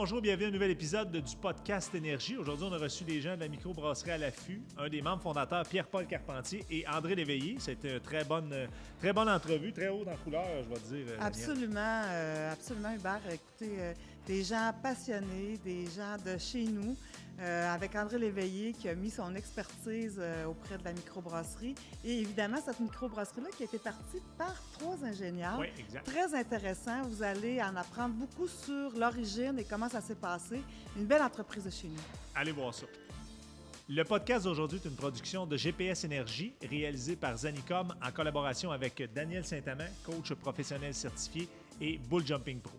bonjour, bienvenue à un nouvel épisode du podcast Énergie. Aujourd'hui, on a reçu des gens de la microbrasserie à l'affût, un des membres fondateurs, Pierre-Paul Carpentier et André Léveillé. C'était une très bonne entrevue, très haute en couleur, je vais te dire. Absolument, absolument, Hubert. Écoutez, des gens passionnés, des gens de chez nous, avec André Léveillé qui a mis son expertise auprès de la microbrasserie. Et évidemment, cette microbrasserie-là qui a été partie par 3 ingénieurs. Oui, exact. Très intéressant. Vous allez en apprendre beaucoup sur l'origine et comment ça s'est passé. Une belle entreprise de chez nous. Allez voir ça. Le podcast d'aujourd'hui est une production de GPS Énergie, réalisée par Zanicom en collaboration avec Daniel Saint-Amand, coach professionnel certifié, et Bull Jumping Pro.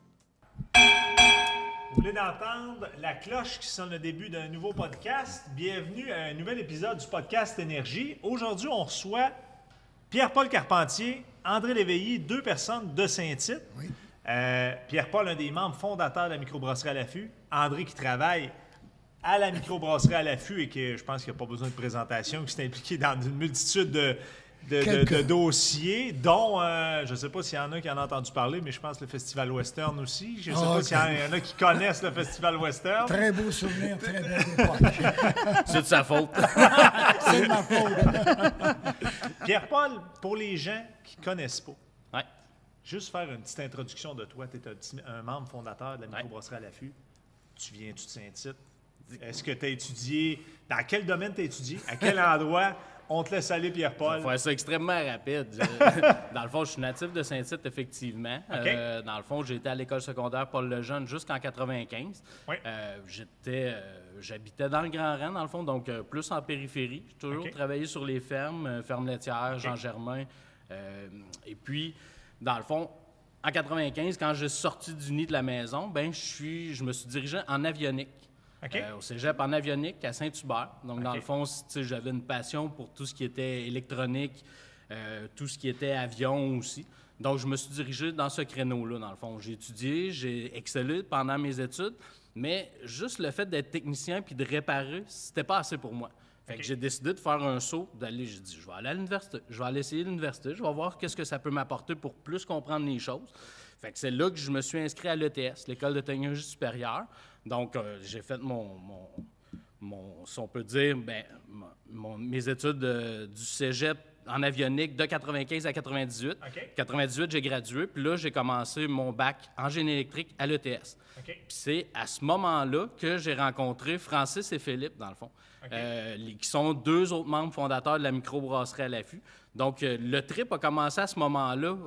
Vous venez d'entendre la cloche qui sonne le début d'un nouveau podcast. Bienvenue à un nouvel épisode du podcast Énergie. Aujourd'hui, on reçoit Pierre-Paul Carpentier, André Léveillé, 2 personnes de Saint-Tite. Oui. Pierre-Paul, un des membres fondateurs de la microbrasserie à l'affût. André qui travaille à la microbrasserie à l'affût et que je pense qu'il n'y a pas besoin de présentation, qui s'est impliqué dans une multitude de dossiers, dont, je ne sais pas s'il y en a qui en ont entendu parler, mais je pense le Festival Western aussi. Je ne sais pas s'il y en a qui connaissent le Festival Western. Très beau souvenir, très belle époque. C'est de sa faute. C'est de ma faute. Pierre-Paul, pour les gens qui ne connaissent pas, Ouais. juste faire une petite introduction de toi. Tu es un membre fondateur de la microbrasserie à l'affût. Tu viens-tu de Saint-Tite? Est-ce que tu as étudié? Dans quel domaine tu as étudié? À quel endroit? On te laisse aller, Pierre-Paul. Je vais faire ça extrêmement rapide. Dans le fond, je suis natif de Saint-Tite, effectivement. OK. Dans le fond, j'ai été à l'école secondaire Paul Lejeune jusqu'en 95. Oui. J'habitais dans le Grand Rang, dans le fond, donc plus en périphérie. J'ai toujours OK. travaillé sur les fermes, ferme laitière, OK. Jean-Germain. Et puis, dans le fond, en 95, quand j'ai sorti du nid de la maison, je me suis dirigé en avionique. OK. Au cégep en avionique à Saint-Hubert. Donc, dans OK. le fond, j'avais une passion pour tout ce qui était électronique, tout ce qui était avion aussi. Donc, je me suis dirigé dans ce créneau-là, dans le fond. J'ai étudié, j'ai excellé pendant mes études, mais juste le fait d'être technicien puis de réparer, c'était pas assez pour moi. Fait OK. que j'ai décidé de faire un saut, j'ai dit, je vais aller à l'université, je vais aller essayer l'université, je vais voir qu'est-ce que ça peut m'apporter pour plus comprendre les choses. Fait que c'est là que je me suis inscrit à l'ETS, l'École de technologie supérieure. Donc, j'ai fait si on peut dire, mes études du cégep en avionique de 95 à 98. OK. 98, j'ai gradué, puis là, j'ai commencé mon bac en génie électrique à l'ETS. OK. Puis c'est à ce moment-là que j'ai rencontré Francis et Philippe, dans le fond, OK. qui sont 2 autres membres fondateurs de la microbrasserie à l'affût. Donc, le trip a commencé à ce moment-là.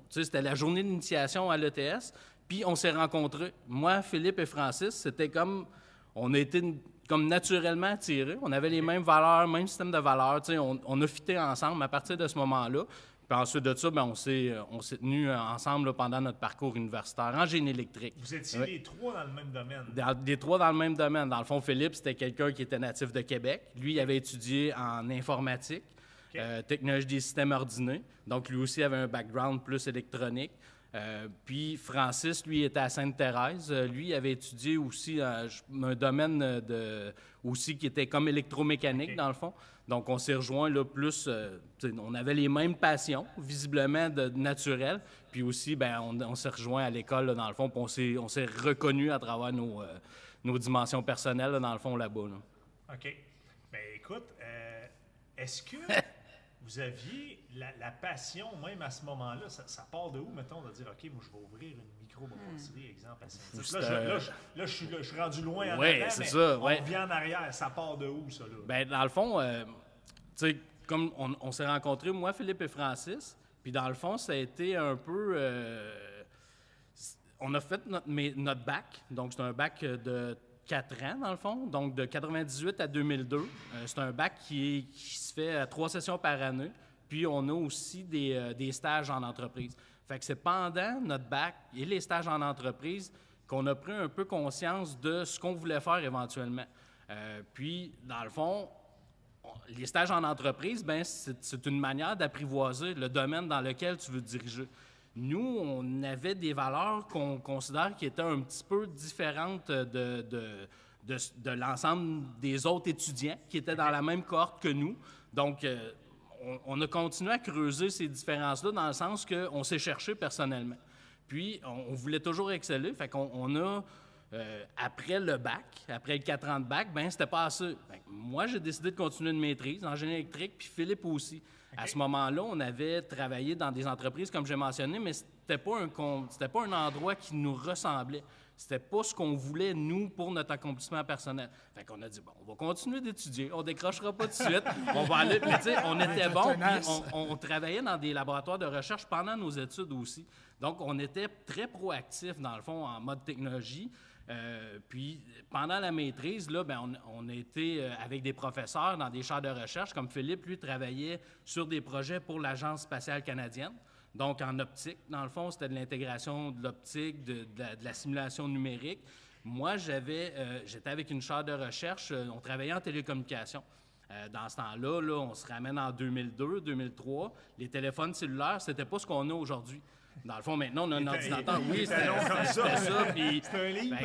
C'était la journée d'initiation à l'ETS, puis on s'est rencontrés. Moi, Philippe et Francis, c'était comme... On a été comme naturellement attirés. On avait les mêmes valeurs, même système de valeurs. On a fité ensemble à partir de ce moment-là. Puis ensuite de ça, on s'est tenus ensemble là, pendant notre parcours universitaire en génie électrique. Vous étiez Oui. les 3 dans le même domaine. Les 3 dans le même domaine. Dans le fond, Philippe, c'était quelqu'un qui était natif de Québec. Lui, il avait étudié en informatique, OK. technologie des systèmes ordinés. Donc, lui aussi avait un background plus électronique. Puis Francis, lui, était à Sainte-Thérèse. Lui, il avait étudié aussi un domaine aussi qui était comme électromécanique, OK. dans le fond. Donc, on s'est rejoints là, plus... on avait les mêmes passions, visiblement naturelles. Puis aussi, on s'est rejoints à l'école, là, dans le fond, puis on s'est reconnus à travers nos dimensions personnelles, là, dans le fond, là-bas. Là. OK. Bien, écoute, est-ce que vous aviez la passion, même à ce moment-là, ça part de où, mettons, de dire, OK, moi, je vais ouvrir une microbrasserie, exemple, à Saint-Tite. Là, je suis rendu loin en Oui, avant, c'est mais ça, on ouais. revient en arrière. Ça part de où, ça, là? Dans le fond, comme on s'est rencontrés, moi, Philippe et Francis, puis dans le fond, ça a été un peu... on a fait notre bac, donc c'est un bac de 4 ans, dans le fond, donc de 98 à 2002. C'est un bac qui se fait à 3 sessions par année, puis on a aussi des stages en entreprise. Fait que c'est pendant notre bac et les stages en entreprise qu'on a pris un peu conscience de ce qu'on voulait faire éventuellement. Puis, dans le fond, les stages en entreprise, c'est une manière d'apprivoiser le domaine dans lequel tu veux te diriger. Nous, on avait des valeurs qu'on considère qui étaient un petit peu différentes de l'ensemble des autres étudiants qui étaient dans la même cohorte que nous. Donc, on a continué à creuser ces différences-là dans le sens qu'on s'est cherché personnellement. Puis, on voulait toujours exceller, fait qu'on a Après le bac, après les 4 ans de bac, ben c'était pas assez. Moi, j'ai décidé de continuer une maîtrise en génie électrique, puis Philippe aussi. Okay. À ce moment-là, on avait travaillé dans des entreprises, comme j'ai mentionné, mais c'était pas un endroit qui nous ressemblait. C'était pas ce qu'on voulait, nous, pour notre accomplissement personnel. Fait qu'on a dit, bon, on va continuer d'étudier, on décrochera pas tout de suite, on va aller... Mais tu sais, on était bon, puis on travaillait dans des laboratoires de recherche pendant nos études aussi. Donc, on était très proactifs, dans le fond, en mode technologie. Puis, pendant la maîtrise, là, ben, on a été avec des professeurs dans des chaires de recherche, comme Philippe, lui, travaillait sur des projets pour l'Agence spatiale canadienne. Donc, en optique, dans le fond, c'était de l'intégration de l'optique, de la simulation numérique. Moi, j'étais avec une chaire de recherche, on travaillait en télécommunication. Dans ce temps-là, là, on se ramène en 2002, 2003. Les téléphones cellulaires, c'était pas ce qu'on a aujourd'hui. Dans le fond, maintenant, on a un ordinateur. Oui, c'était ça. Puis, c'était un livre.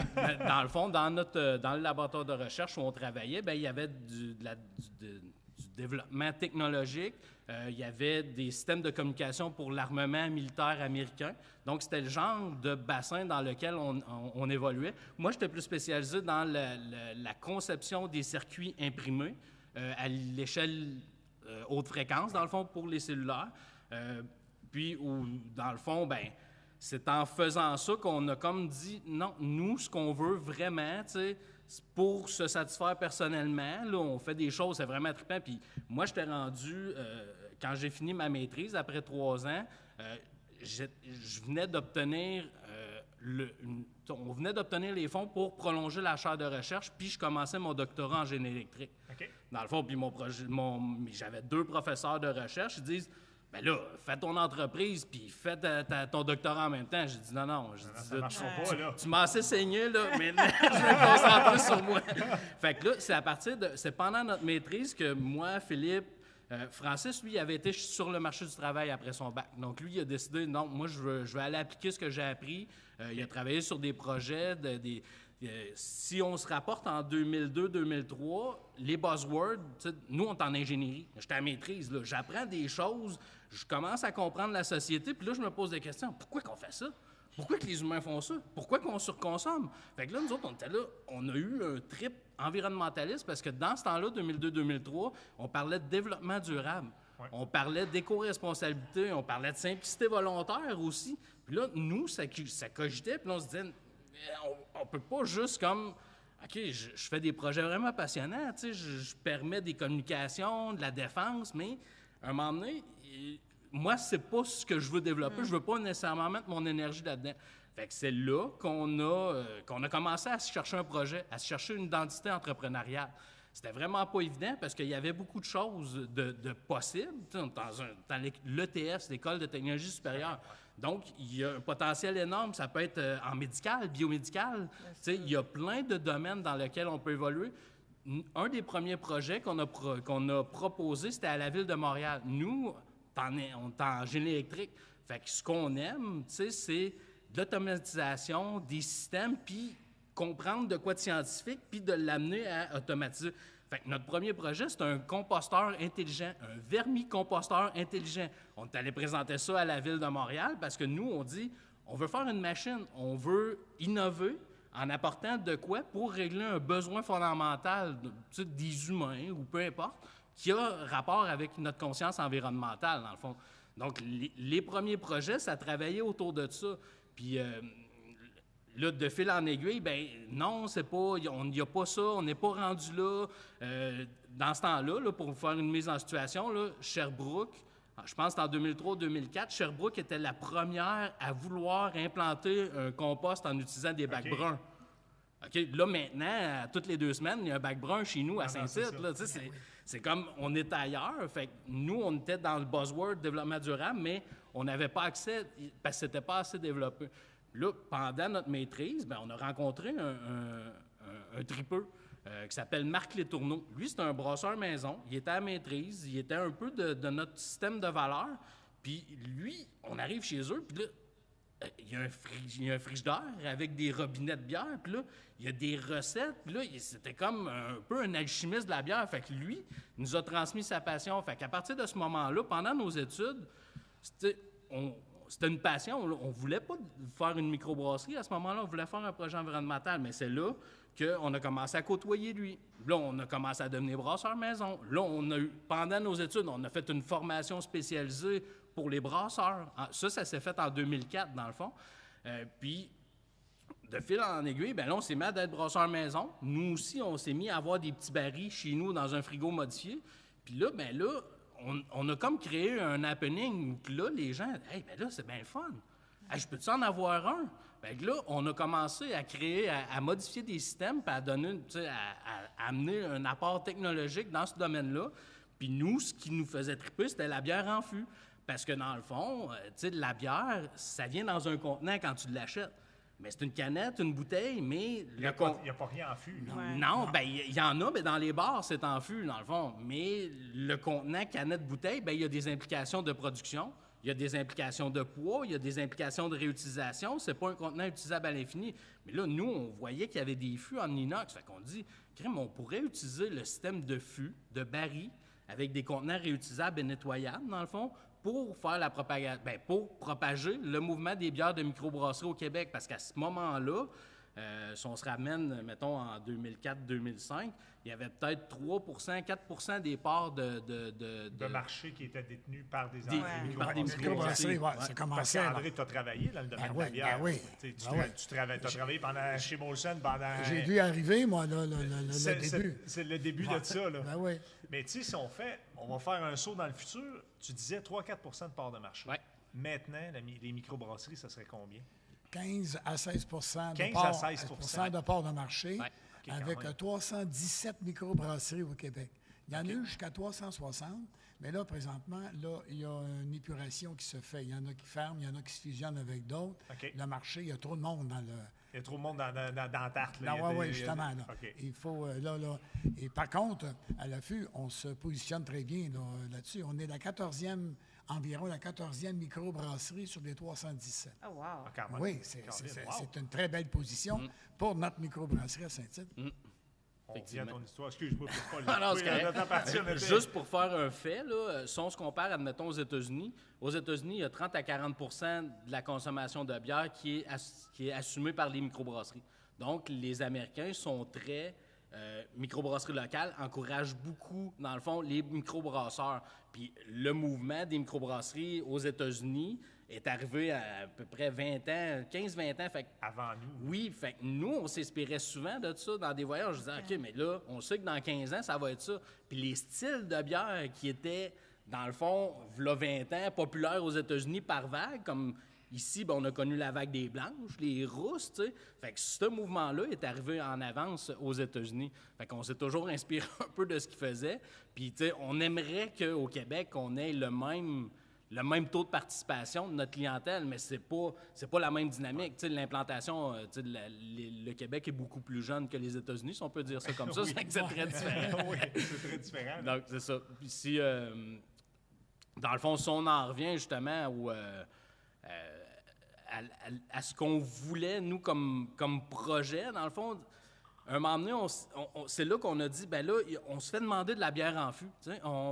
Dans le fond, dans le laboratoire de recherche où on travaillait, bien, il y avait du développement technologique. Il y avait des systèmes de communication pour l'armement militaire américain. Donc, c'était le genre de bassin dans lequel on évoluait. Moi, j'étais plus spécialisé dans la conception des circuits imprimés à l'échelle haute fréquence, dans le fond, pour les cellulaires. Puis, dans le fond, ben, c'est en faisant ça qu'on a comme dit, non, nous, ce qu'on veut vraiment, tu sais, pour se satisfaire personnellement, là, on fait des choses, c'est vraiment trippant. Puis moi, j'étais rendu, quand j'ai fini ma maîtrise, après 3 ans, je venais d'obtenir, on venait d'obtenir les fonds pour prolonger la chaire de recherche, puis je commençais mon doctorat en génie électrique. Okay. Dans le fond, puis j'avais 2 professeurs de recherche, ils disent, ben là, fais ton entreprise, puis fais ton doctorat en même temps. J'ai dit non. Ça marchera pas, là. Tu m'as assez saigné, là, mais je vais me concentrer sur moi. Fait que là, c'est pendant notre maîtrise que moi, Philippe, Francis, lui, avait été sur le marché du travail après son bac. Donc, lui, il a décidé, non, moi, je vais aller appliquer ce que j'ai appris. Il a travaillé sur des projets, si on se rapporte en 2002-2003, les buzzwords, nous, on est en ingénierie. J'étais à maîtrise, là. J'apprends des choses, je commence à comprendre la société, puis là, je me pose des questions. Pourquoi qu'on fait ça? Pourquoi que les humains font ça? Pourquoi qu'on surconsomme? Fait que là, nous autres, on était là, on a eu un trip environnementaliste parce que dans ce temps-là, 2002-2003, on parlait de développement durable. Ouais. On parlait d'éco-responsabilité, on parlait de simplicité volontaire aussi. Puis là, nous, ça cogitait, puis là, on se disait... On peut pas juste comme, OK, je fais des projets vraiment passionnants, tu sais, je permets des communications, de la défense, mais à un moment donné, moi, c'est pas ce que je veux développer. Je veux pas nécessairement mettre mon énergie là-dedans. Fait que c'est là qu'on a commencé à se chercher un projet, à se chercher une identité entrepreneuriale. C'était vraiment pas évident parce qu'il y avait beaucoup de choses de possibles. Dans l'ETS, l'École de technologie supérieure. Donc, il y a un potentiel énorme. Ça peut être en médical, biomédical. Il y a plein de domaines dans lesquels on peut évoluer. Un des premiers projets qu'on a proposé, c'était à la Ville de Montréal. Nous, on est en génie électrique. Fait que ce qu'on aime, c'est de l'automatisation des systèmes, puis comprendre de quoi de scientifique, puis de l'amener à automatiser. Fait que notre premier projet, c'est un composteur intelligent, un vermicomposteur intelligent. On est allé présenter ça à la Ville de Montréal parce que nous, on dit, on veut faire une machine, on veut innover en apportant de quoi pour régler un besoin fondamental des humains ou peu importe, qui a rapport avec notre conscience environnementale, dans le fond. Donc, les premiers projets, ça travaillait autour de ça. Puis... là, de fil en aiguille, bien, non, c'est pas, il n'y a pas ça, on n'est pas rendu là. Dans ce temps-là, là, pour vous faire une mise en situation, là, Sherbrooke, je pense que c'était en 2003-2004, Sherbrooke était la première à vouloir implanter un compost en utilisant des bacs bruns. OK, là, maintenant, toutes les 2 semaines, il y a un bac brun chez nous à Saint-Tite. C'est comme, on est ailleurs. Fait que nous, on était dans le buzzword développement durable, mais on n'avait pas accès parce que c'était pas assez développé. Là, pendant notre maîtrise, bien, on a rencontré un tripeux qui s'appelle Marc Letourneau. Lui, c'est un brasseur maison. Il était à maîtrise. Il était un peu de notre système de valeurs. Puis lui, on arrive chez eux, puis là, il y a un frigidaire avec des robinets de bière. Puis là, il y a des recettes. Puis là, c'était comme un peu un alchimiste de la bière. Fait que lui, il nous a transmis sa passion. Fait qu'à partir de ce moment-là, pendant nos études, c'était une passion. On ne voulait pas faire une microbrasserie à ce moment-là. On voulait faire un projet environnemental. Mais c'est là qu'on a commencé à côtoyer lui. Là, on a commencé à devenir brasseur maison. Là, pendant nos études, on a fait une formation spécialisée pour les brasseurs. Ça s'est fait en 2004, dans le fond. Puis, de fil en aiguille, là, on s'est mis à être brasseur maison. Nous aussi, on s'est mis à avoir des petits barils chez nous dans un frigo modifié. Puis là, on a comme créé un happening où là, les gens, « Hey, là, c'est bien le fun. Hey, je peux-tu en avoir un? » Là, on a commencé à créer, à modifier des systèmes, puis à donner, à amener un apport technologique dans ce domaine-là. Puis nous, ce qui nous faisait triper, c'était la bière en fût. Parce que dans le fond, la bière, ça vient dans un contenant quand tu l'achètes. Mais c'est une canette, une bouteille, mais... Il n'y a pas rien en fût. Non, il y en a, mais dans les bars, c'est en fût, dans le fond. Mais le contenant canette-bouteille, il y a des implications de production, il y a des implications de poids, il y a des implications de réutilisation. C'est pas un contenant utilisable à l'infini. Mais là, nous, on voyait qu'il y avait des fûts en inox. Fait qu'on dit, crème, on pourrait utiliser le système de fûts, de barils, avec des contenants réutilisables et nettoyables, dans le fond, pour faire la propagation, pour propager le mouvement des bières de microbrasserie au Québec. Parce qu'à ce moment-là, si on se ramène, mettons, en 2004-2005, il y avait peut-être 3 4 des parts de marché qui étaient détenus par des microbrasseries. Ouais, ça commençait. Parce qu'André, tu as travaillé dans le domaine de la bière. Tu as travaillé chez Molson pendant... J'ai dû arriver, moi, là, le début. C'est le début de ça, là. Ben oui. Mais tu sais, si on va faire un saut dans le futur, tu disais 3-4 de part de marché. Ouais. Maintenant, les microbrasseries, ça serait combien? 15 à 16 de part de marché, ouais. Avec 317 microbrasseries au Québec. Il y en a eu jusqu'à 360, mais là, présentement, il y a une épuration qui se fait. Il y en a qui ferment, il y en a qui se fusionnent avec d'autres. Okay. Le marché, il y a trop de monde dans le... Il y a trop de monde dans la tarte. Oui, justement. Là. Okay. Il faut, Et par contre, à l'affût, on se positionne très bien là-dessus. On est environ la 14e microbrasserie sur les 317. Oh, wow! Oui, c'est une très belle position pour notre microbrasserie à Saint-Tite. On revient à ton histoire. Excuse-moi pour pas le juste pour faire un fait, là, si on se compare, admettons, aux États-Unis, il y a 30 à 40 de la consommation de bière qui est assumée par les microbrasseries. Donc, les Américains sont très... microbrasserie locale encourage beaucoup, dans le fond, les microbrasseurs. Puis le mouvement des microbrasseries aux États-Unis est arrivé à peu près 15-20 ans. Fait avant nous. Oui, fait que nous, on s'inspirait souvent de ça dans des voyages. Je disais, OK, mais là, on sait que dans 15 ans, ça va être ça. Puis les styles de bière qui étaient, dans le fond, v'là 20 ans, populaires aux États-Unis par vague, comme... Ici, on a connu la vague des blanches, les rousses, tu sais. Fait que ce mouvement-là est arrivé en avance aux États-Unis. Fait qu'on s'est toujours inspiré un peu de ce qu'ils faisaient. Puis, tu sais, on aimerait qu'au Québec, on ait le même taux de participation de notre clientèle, mais c'est pas la même dynamique. Tu sais, l'implantation, tu sais, le Québec est beaucoup plus jeune que les États-Unis, si on peut dire ça comme ça. Oui. C'est très différent. Oui, c'est très différent. Donc, c'est ça. Puis si, dans le fond, si on en revient justement à ce qu'on voulait, nous, comme projet, dans le fond, un moment donné, c'est là qu'on a dit, ben là, on se fait demander de la bière en fût.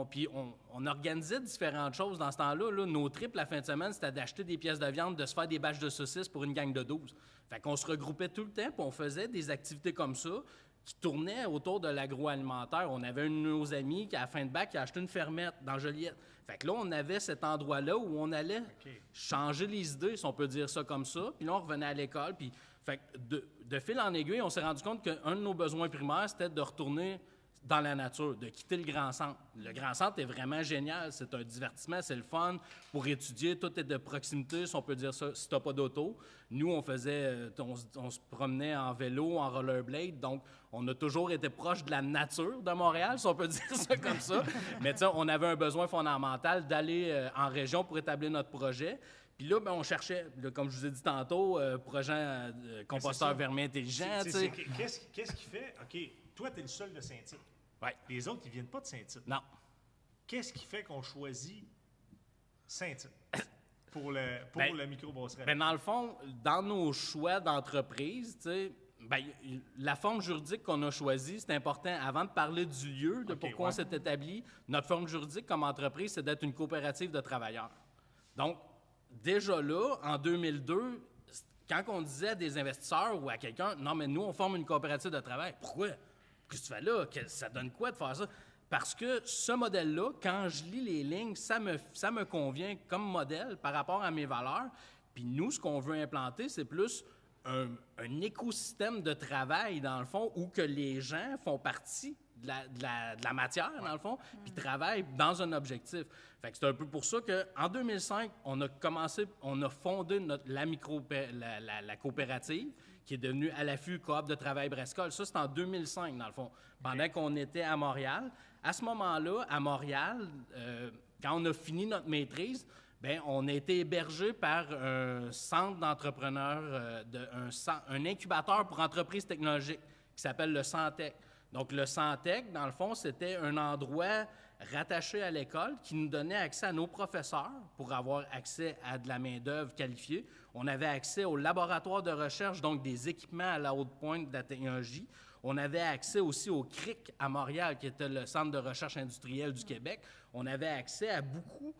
Puis on organisait différentes choses dans ce temps-là. Là. Nos trips, la fin de semaine, c'était d'acheter des pièces de viande, de se faire des bâches de saucisses pour une gang de 12. Fait qu'on se regroupait tout le temps, puis on faisait des activités comme ça qui tournaient autour de l'agroalimentaire. On avait un de nos amis qui, à la fin de bac, qui a acheté une fermette dans Joliette. Fait que là, on avait cet endroit-là où on allait changer les idées, si on peut dire ça comme ça. Puis là, on revenait à l'école. Puis, fait que de fil en aiguille, on s'est rendu compte qu'un de nos besoins primaires, c'était de retourner dans la nature, de quitter le grand centre. Le grand centre est vraiment génial. C'est un divertissement, c'est le fun pour étudier. Tout est de proximité, si on peut dire ça, si tu n'as pas d'auto. Nous, on se promenait en vélo, en rollerblade. Donc, on a toujours été proche de la nature de Montréal, si on peut dire ça comme ça. Mais tu sais, on avait un besoin fondamental d'aller en région pour établir notre projet. Puis là, on cherchait, comme je vous ai dit tantôt, projet composteur vermin intelligent. Qu'est-ce qui fait? OK, toi, tu es le seul de Saint-Tite. Ouais. Les autres, ils ne viennent pas de Saint-Tite. Non. Qu'est-ce qui fait qu'on choisit Saint-Tite pour la microbrasserie? Ben, dans le fond, dans nos choix d'entreprise, tu sais, la forme juridique qu'on a choisie, c'est important. Avant de parler du lieu, de pourquoi on s'est établi, notre forme juridique comme entreprise, c'est d'être une coopérative de travailleurs. Donc, déjà là, en 2002, quand on disait à des investisseurs ou à quelqu'un, non, mais nous, on forme une coopérative de travail. Pourquoi? Qu'est-ce que tu fais là? Ça donne quoi de faire ça? Parce que ce modèle-là, quand je lis les lignes, ça me convient comme modèle par rapport à mes valeurs. Puis nous, ce qu'on veut implanter, c'est plus un écosystème de travail, dans le fond, où que les gens font partie de la matière, dans le fond, puis travaillent dans un objectif. Fait que c'est un peu pour ça qu'en 2005, on a fondé la coopérative, qui est devenue à l'affût Coop de travail Brescol. Ça, c'est en 2005, dans le fond, pendant qu'on était à Montréal. À ce moment-là, à Montréal, quand on a fini notre maîtrise, bien, on a été hébergé par un centre d'entrepreneurs, un incubateur pour entreprises technologiques qui s'appelle le Santec. Donc, le Santec, dans le fond, c'était un endroit rattaché à l'école qui nous donnait accès à nos professeurs pour avoir accès à de la main-d'œuvre qualifiée. On avait accès au laboratoire de recherche, donc des équipements à la haute pointe de la technologie. On avait accès aussi au CRIC à Montréal, qui était le Centre de recherche industrielle du Québec. On avait accès à beaucoup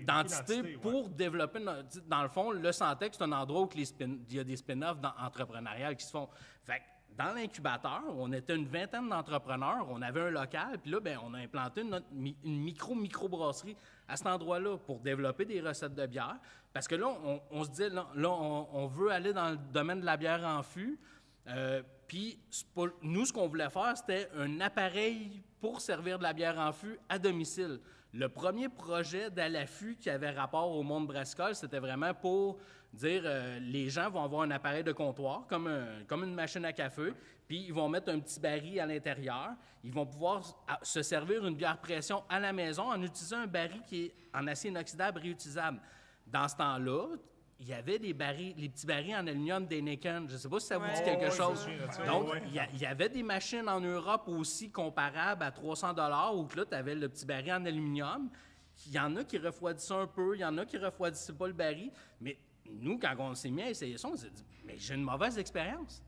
d'entités pour développer... Dans le fond, le Santec, c'est un endroit où il y a des spin-offs entrepreneuriales qui se font. Fait que dans l'incubateur, on était une vingtaine d'entrepreneurs, on avait un local, puis là, bien, on a implanté une microbrasserie à cet endroit-là pour développer des recettes de bière. Parce que là, on se dit, là, on veut aller dans le domaine de la bière en fût. Puis, nous, ce qu'on voulait faire, c'était un appareil pour servir de la bière en fût à domicile. Le premier projet d'à l'affût qui avait rapport au monde Brescol, c'était vraiment pour dire les gens vont avoir un appareil de comptoir, comme une machine à café, puis ils vont mettre un petit baril à l'intérieur. Ils vont pouvoir se servir une bière pression à la maison en utilisant un baril qui est en acier inoxydable réutilisable. Dans ce temps-là, il y avait les petits barils en aluminium d'Heineken. Je ne sais pas si ça vous dit quelque chose. Donc, il y avait des machines en Europe aussi comparables à 300 $ où là, tu avais le petit baril en aluminium. Il y en a qui refroidissaient un peu, il y en a qui ne refroidissaient pas le baril. Mais nous, quand on s'est mis à essayer ça, on s'est dit « Mais j'ai une mauvaise expérience.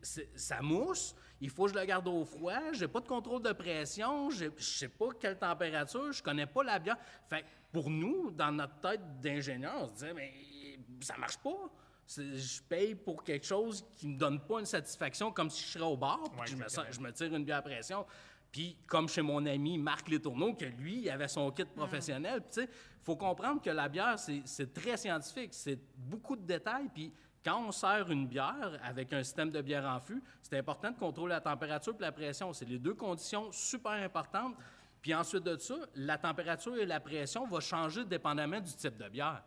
Ça mousse, il faut que je le garde au froid, j'ai pas de contrôle de pression, je sais pas quelle température, je connais pas la bière. » Fait que pour nous, dans notre tête d'ingénieur, on se disait « Mais ça marche pas. Je paye pour quelque chose qui me donne pas une satisfaction comme si je serais au bar, puis je me tire une bière à pression. » Puis, comme chez mon ami Marc Letourneau, que lui, il avait son kit professionnel. Puis, tu sais, il faut comprendre que la bière, c'est très scientifique. C'est beaucoup de détails. Puis, quand on sert une bière avec un système de bière en fût, c'est important de contrôler la température et la pression. C'est les deux conditions super importantes. Puis, ensuite de ça, la température et la pression vont changer dépendamment du type de bière.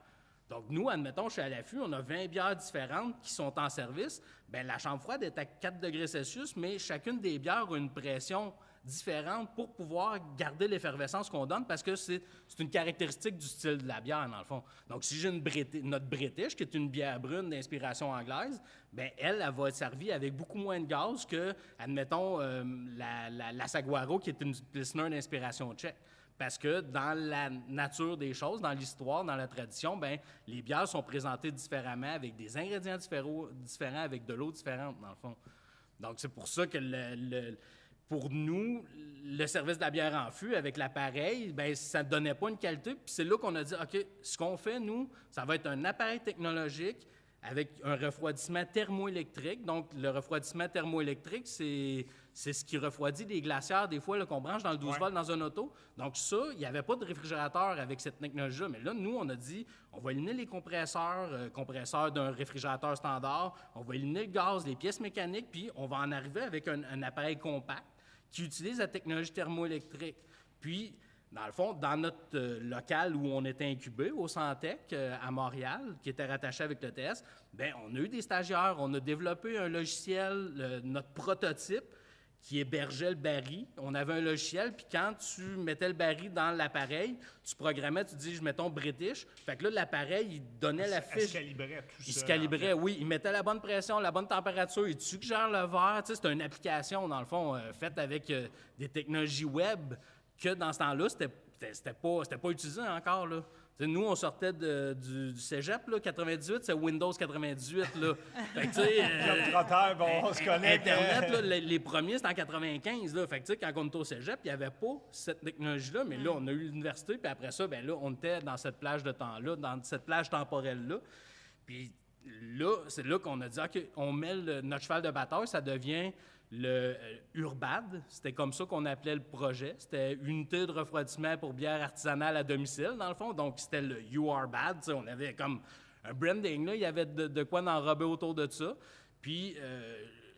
Donc, nous, admettons, chez À l'affût, on a 20 bières différentes qui sont en service. Bien, la chambre froide est à 4 degrés Celsius, mais chacune des bières a une pression différente pour pouvoir garder l'effervescence qu'on donne parce que c'est une caractéristique du style de la bière, dans le fond. Donc, si j'ai notre British, qui est une bière brune d'inspiration anglaise, bien, elle va être servie avec beaucoup moins de gaz que, admettons, la Saguaro, qui est une Pilsner d'inspiration tchèque. Parce que dans la nature des choses, dans l'histoire, dans la tradition, bien, les bières sont présentées différemment, avec des ingrédients différents, avec de l'eau différente, dans le fond. Donc, c'est pour ça que pour nous, le service de la bière en fût, avec l'appareil, bien, ça ne donnait pas une qualité. Puis c'est là qu'on a dit, OK, ce qu'on fait, nous, ça va être un appareil technologique avec un refroidissement thermoélectrique. Donc, le refroidissement thermoélectrique, c'est ce qui refroidit les glacières, des fois, qu'on branche dans le 12 volts dans un auto. Donc, ça, il n'y avait pas de réfrigérateur avec cette technologie-là. Mais là, nous, on a dit, on va éliminer les compresseurs d'un réfrigérateur standard, on va éliminer le gaz, les pièces mécaniques, puis on va en arriver avec un appareil compact qui utilise la technologie thermoélectrique. Puis, dans le fond, dans notre local où on était incubé, au Santec, à Montréal, qui était rattaché avec l'ETS, bien, on a eu des stagiaires, on a développé un logiciel, notre prototype, qui hébergeait le baril. On avait un logiciel, puis quand tu mettais le baril dans l'appareil, tu programmais, tu dis, mettons British. Fait que là, l'appareil, il donnait la fiche. Il se calibrait tout ça. Il se calibrait, oui. Il mettait la bonne pression, la bonne température. Il suggère le verre. Tu sais, c'est une application, dans le fond, faite avec des technologies web que, dans ce temps-là, c'était pas utilisé encore, là. T'sais, nous, on sortait du cégep, là, 98, c'est Windows 98, là. Fait que, tu sais... Comme trotteur, bon, on se connaît. Internet, là, les premiers, c'était en 95, là. Fait que, tu sais, quand on était au cégep, il n'y avait pas cette technologie-là, mais là, on a eu l'université, puis après ça, ben là, on était dans cette plage de temps-là, dans cette plage temporelle-là. Puis là, c'est là qu'on a dit, OK, on met notre cheval de bataille, ça devient le URBAD. C'était comme ça qu'on appelait le projet. C'était Unité de refroidissement pour bière artisanale à domicile, dans le fond. Donc, c'était le URBAD. On avait comme un branding, là. Il y avait de quoi d'enrober autour de ça. Puis,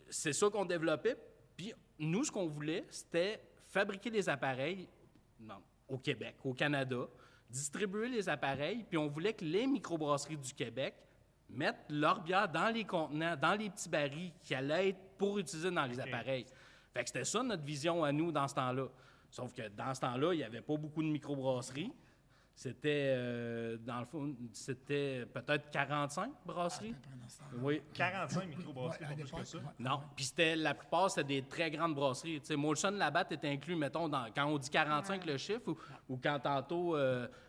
c'est ça qu'on développait. Puis, nous, ce qu'on voulait, c'était fabriquer des appareils au Québec, au Canada, distribuer les appareils, puis on voulait que les microbrasseries du Québec mettre leur bière dans les contenants, dans les petits barils qui allaient être pour utiliser dans les appareils. Fait que c'était ça notre vision à nous dans ce temps-là. Sauf que dans ce temps-là, il n'y avait pas beaucoup de microbrasseries. C'était, dans le fond, c'était peut-être 45 brasseries. Oui. 45 microbrasseries, Ouais, pas plus que ça. Non, puis la plupart, c'était des très grandes brasseries. Tu sais, Molson Labatt est inclus, mettons, quand on dit 45 le chiffre, ou quand tantôt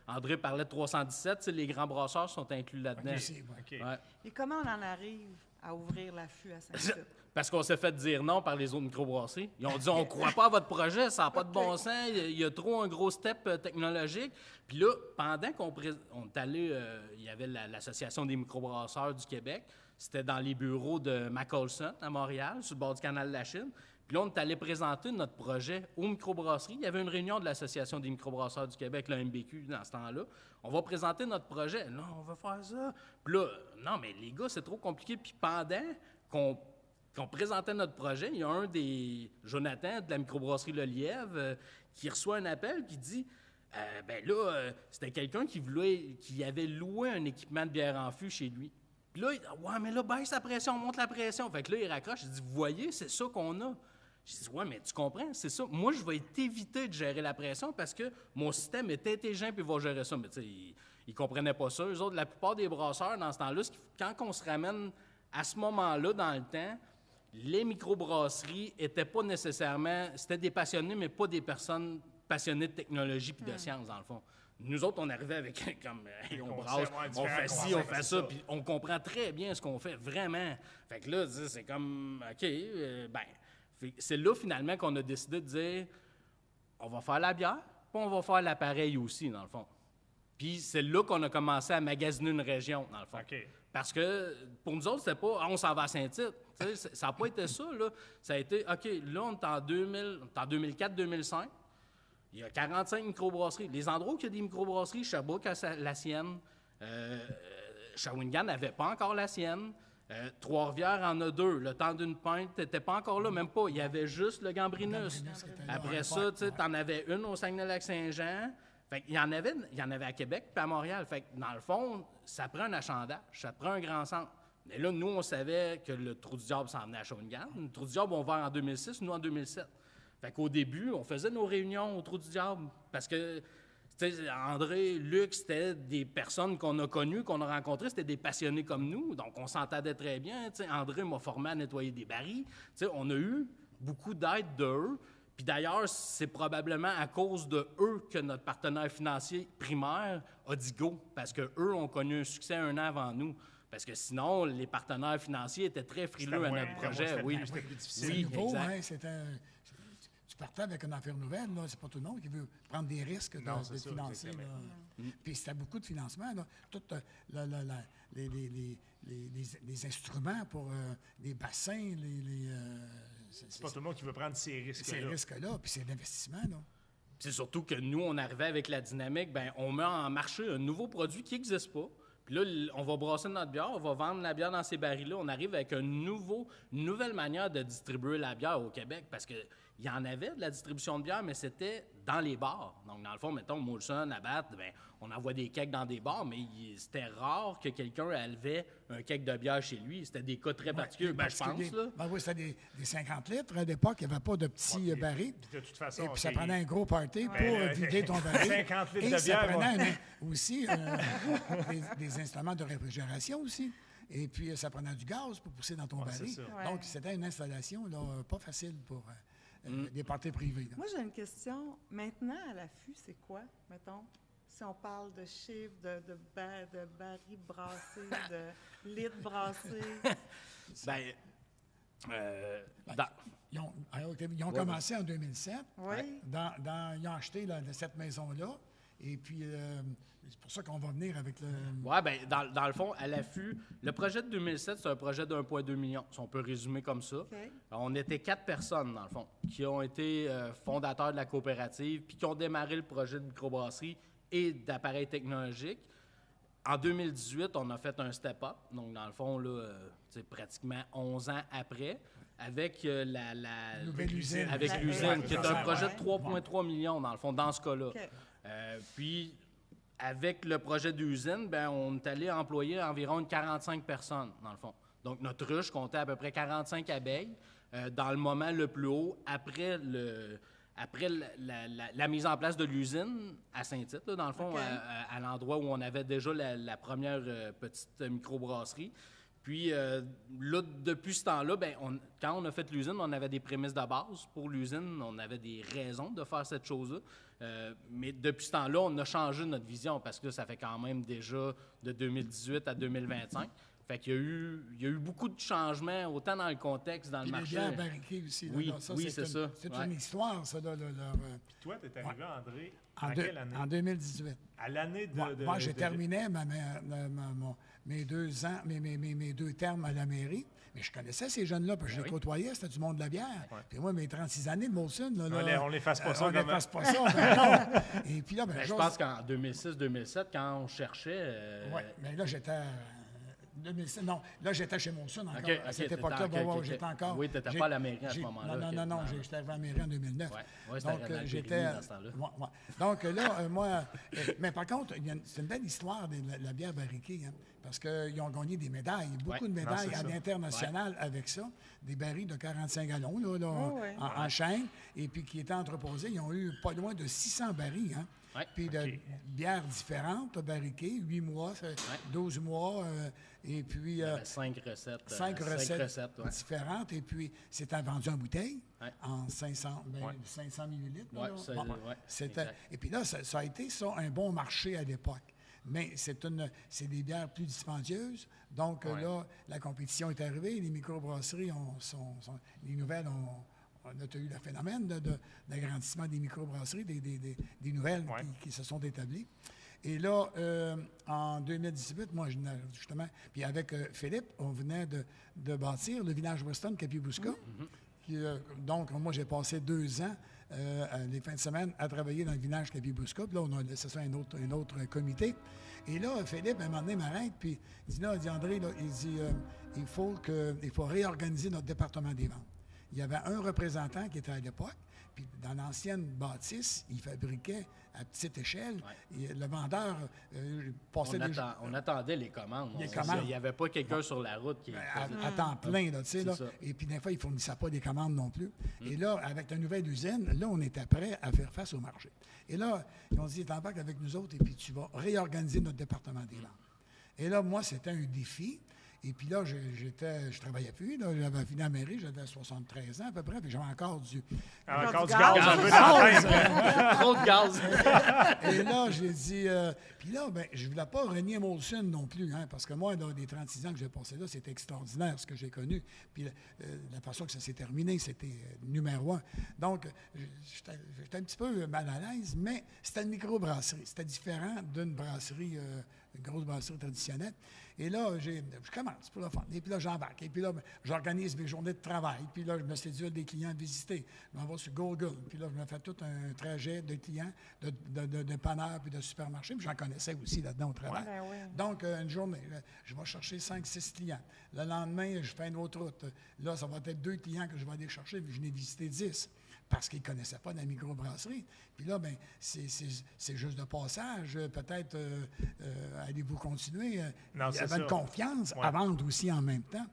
André parlait de 317, tu sais, les grands brasseurs sont inclus là-dedans. OK. Ouais. Et comment on en arrive à ouvrir l'affût à Saint-Tite? Parce qu'on s'est fait dire non par les autres microbrasseries. Ils ont dit, on ne croit pas à votre projet, ça n'a pas de bon sens, il y a trop un gros step technologique. Puis là, pendant qu'on est allé, il y avait l'Association des microbrasseurs du Québec, c'était dans les bureaux de Macolson à Montréal, sur le bord du canal de la Chine. Puis là, on est allé présenter notre projet aux microbrasseries. Il y avait une réunion de l'Association des microbrasseurs du Québec, la MBQ, dans ce temps-là. On va présenter notre projet. Non, on va faire ça. Puis là, non, mais les gars, c'est trop compliqué. Puis pendant qu'on présentait notre projet, il y a un des Jonathan de la microbrasserie Le Lièvre qui reçoit un appel qui dit ben là, c'était quelqu'un qui avait loué un équipement de bière en fût chez lui. Puis là, il dit ouais, mais là, baisse la pression, monte la pression. Fait que là, il raccroche, il dit vous voyez, c'est ça qu'on a. Je dis ouais, mais tu comprends, c'est ça. Moi, je vais t'éviter de gérer la pression parce que mon système est intelligent puis il va gérer ça. Mais tu sais, ils ne comprenaient pas ça. Eux autres, la plupart des brasseurs, dans ce temps-là, quand on se ramène à ce moment-là dans le temps, les microbrasseries n'étaient pas nécessairement... C'était des passionnés, mais pas des personnes passionnées de technologie puis de science, dans le fond. Nous autres, on arrivait avec comme... hey, on brasse, on fait ci, on fait ça, puis on comprend très bien ce qu'on fait, vraiment. Fait que là, c'est comme... OK, c'est là, finalement, qu'on a décidé de dire, on va faire la bière, puis on va faire l'appareil aussi, dans le fond. Puis c'est là qu'on a commencé à magasiner une région, dans le fond. OK. Parce que pour nous autres, c'était pas on s'en va à Saint-Tite. Ça n'a pas été ça, là. Ça a été OK, là, on est en 2004-2005. Il y a 45 microbrasseries. Les endroits où il y a des microbrasseries, Sherbrooke a la sienne. Shawinigan n'avait pas encore la sienne. Trois-Rivières en a deux. Le temps d'une pinte n'était pas encore là, même pas. Il y avait juste le Gambrinus. Après ça, tu en avais une au Saguenay-Lac-Saint-Jean. Fait qu'il y en avait à Québec puis à Montréal. Fait que dans le fond, ça prend un achalandage, ça prend un grand centre. Mais là, nous, on savait que le Trou du Diable s'en venait à Shawinigan. Le Trou du Diable, on va en 2006, nous en 2007. Fait qu'au début, on faisait nos réunions au Trou du Diable parce que, tu sais, André, Luc, c'était des personnes qu'on a connues, qu'on a rencontrées, c'était des passionnés comme nous. Donc, on s'entendait très bien. Tu sais, André m'a formé à nettoyer des barils. Tu sais, on a eu beaucoup d'aide d'eux. Puis d'ailleurs, c'est probablement à cause de eux que notre partenaire financier primaire a dit go, parce qu'eux ont connu un succès un an avant nous. Parce que sinon, les partenaires financiers étaient très frileux à notre projet. Oui, c'était plus difficile. C'est Oui, nouveau, exact. hein, tu partais avec une affaire nouvelle, là. C'est pas tout le monde qui veut prendre des risques de c'est ça, financer. exactement. Puis c'était beaucoup de financement, là. Tout les instruments pour les bassins, C'est pas tout le monde qui veut prendre ces risques-là. ces risques-là, puis c'est l'investissement, là. C'est surtout que nous, on arrivait avec la dynamique, ben on met en marché un nouveau produit qui n'existe pas. Puis là, on va brasser notre bière, on va vendre la bière dans ces barils-là. On arrive avec une nouvelle manière de distribuer la bière au Québec parce qu'il y en avait de la distribution de bière, mais c'était dans les bars. Donc, dans le fond, mettons, Molson, Labatt, ben, on envoie des kegs dans des bars, mais c'était rare que quelqu'un avait un keg de bière chez lui. C'était des cas très particuliers, je pense. Là. Ben oui, c'était des 50 litres. À l'époque, il n'y avait pas de petits barils. De toute façon, Et puis, ça OK, prenait un gros party pour Ben, vider ton baril. 50 litres Et de ça bière, prenait aussi des instruments de réfrigération aussi. Et puis, ça prenait du gaz pour pousser dans ton baril. c'est ça. Ouais. Donc, c'était une installation là, pas facile pour des parties privées. Là. Moi, j'ai une question. Maintenant, à l'affût, c'est quoi, mettons? Si on parle de chiffres, de barils brassés, de litres brassés. Ben, Ils ont commencé en 2007. Oui. Ils ont acheté cette maison-là. Et puis, c'est pour ça qu'on va venir avec le... Oui, bien, dans le fond, à l'affût, le projet de 2007, c'est un projet de 1,2 million, si on peut résumer comme ça. Okay. On était 4 personnes, dans le fond, qui ont été fondateurs de la coopérative, puis qui ont démarré le projet de microbrasserie et d'appareils technologiques. En 2018, on a fait un step-up. Donc, dans le fond, là, c'est pratiquement 11 ans après, avec la nouvelle usine. Avec l'usine, qui est un projet de 3,3 millions, dans le fond, dans ce cas-là. Okay. Puis, avec le projet d'usine, ben, on est allé employer environ 45 personnes, dans le fond. Donc, notre ruche comptait à peu près 45 abeilles dans le moment le plus haut, après la mise en place de l'usine à Saint-Tite, là, dans le fond, Okay. à l'endroit où on avait déjà la première petite microbrasserie. Puis là, depuis ce temps-là, ben, quand on a fait l'usine, on avait des prémices de base pour l'usine, on avait des raisons de faire cette chose-là. Mais depuis ce temps-là, on a changé notre vision parce que là, ça fait quand même déjà de 2018 à 2025. Fait qu'il y a eu beaucoup de changements, autant dans le contexte, dans Puis le les marché. bières barriquées aussi. Là, Oui, là, oui, c'est ça. C'est Ouais. une histoire, ça. Là, Puis toi, tu es arrivé, André, en, en quelle année? en 2018. À l'année de... Moi, j'ai terminé mes 2 ans, mes 2 termes à la mairie. Mais je connaissais ces jeunes-là, parce que je les côtoyais, c'était du monde de la bière. Ouais. Puis moi, mes 36 années de Molson, On les fasse pas ça, on les comment? fasse pas ça, ben non. Et puis là, ben, Ben, je pense qu'en 2006-2007, quand on cherchait... Oui, mais là, j'étais... 2007, non, là, j'étais chez Molson encore. OK, À cette t'étais époque-là, j'étais encore... Oui, tu n'étais pas à la mairie à ce moment-là. Non, j'étais arrivé à la mairie en 2009. Oui, c'était Donc, dans le j'étais... Périgny dans ce temps-là. Ouais. Donc, là, moi... mais par contre, c'est une belle histoire de la bière barriquée, hein, parce qu'ils ont gagné des médailles, beaucoup de médailles c'est à ça. l'international avec ça, des barils de 45 gallons, là, ouais. en chaîne, et puis qui étaient entreposés. Ils ont eu pas loin de 600 barils, hein. Ouais. Puis de bières différentes, barriquées, 8 mois, 12 mois, et puis... Il y avait 5 recettes. 5 recettes ouais. différentes, et puis c'était vendu en bouteille, Ouais. en 500 millilitres. là, Ouais, là. ça, Bon, ouais, c'était, exact. et puis là, ça a été un bon marché à l'époque. Mais c'est des bières plus dispendieuses. Donc là, la compétition est arrivée, les microbrasseries les nouvelles on a eu le phénomène d'agrandissement des microbrasseries, des nouvelles qui se sont établies. Et là, en 2018, moi, justement, puis avec Philippe, on venait de bâtir le village Weston Kapibuska. Donc, moi, j'ai passé 2 ans, les fins de semaine, à travailler dans le village Kapibuska. Puis là, on a laissé ça à un autre comité. Et là, Philippe, à un moment donné, m'arrête, puis il dit, André, là, il faut réorganiser notre département des ventes. Il y avait un représentant qui était à l'époque, puis dans l'ancienne bâtisse, il fabriquait à petite échelle. Et le vendeur passait On attendait les commandes. Il n'y avait pas quelqu'un sur la route qui... à temps plein, là, tu sais. Là. ça. Et puis, des fois, ils ne fournissaient pas des commandes non plus. Et là, avec la nouvelle usine, là, on était prêt à faire face au marché. Et là, ils ont dit, t'embarques avec nous autres et puis tu vas réorganiser notre département des ventes. Et là, moi, c'était un défi. Et puis là, je travaillais plus. Là, j'avais fini à la mairie, j'avais 73 ans à peu près, puis j'avais encore du... Encore du gaz un peu dans la tête. Trop de gaz. Et là, j'ai dit... puis là, ben, je ne voulais pas renier Molson non plus, hein, parce que moi, dans les 36 ans que j'ai passé là, c'était extraordinaire ce que j'ai connu. Puis la façon que ça s'est terminé, c'était numéro 1. Donc, j'étais un petit peu mal à l'aise, mais c'était une microbrasserie. C'était différent d'une brasserie, une grosse brasserie traditionnelle. Et là, je commence pour le fun. Et puis là, j'embarque. Et puis là, j'organise mes journées de travail. Puis là, je me séduis des clients à visiter. Je m'en vais sur Google. Puis là, je me fais tout un trajet de clients, de panneurs puis de supermarchés. Puis j'en connaissais aussi là-dedans au travail. Ben oui. Donc, une journée, là, je vais chercher 5-6 clients. Le lendemain, je fais une autre route. Là, ça va être 2 clients que je vais aller chercher. Puis je n'ai visité 10 parce qu'ils ne connaissaient pas la microbrasserie. Puis là, bien, c'est juste de passage. Peut-être allez-vous continuer. Non, Il y avait une confiance à vendre aussi en même temps.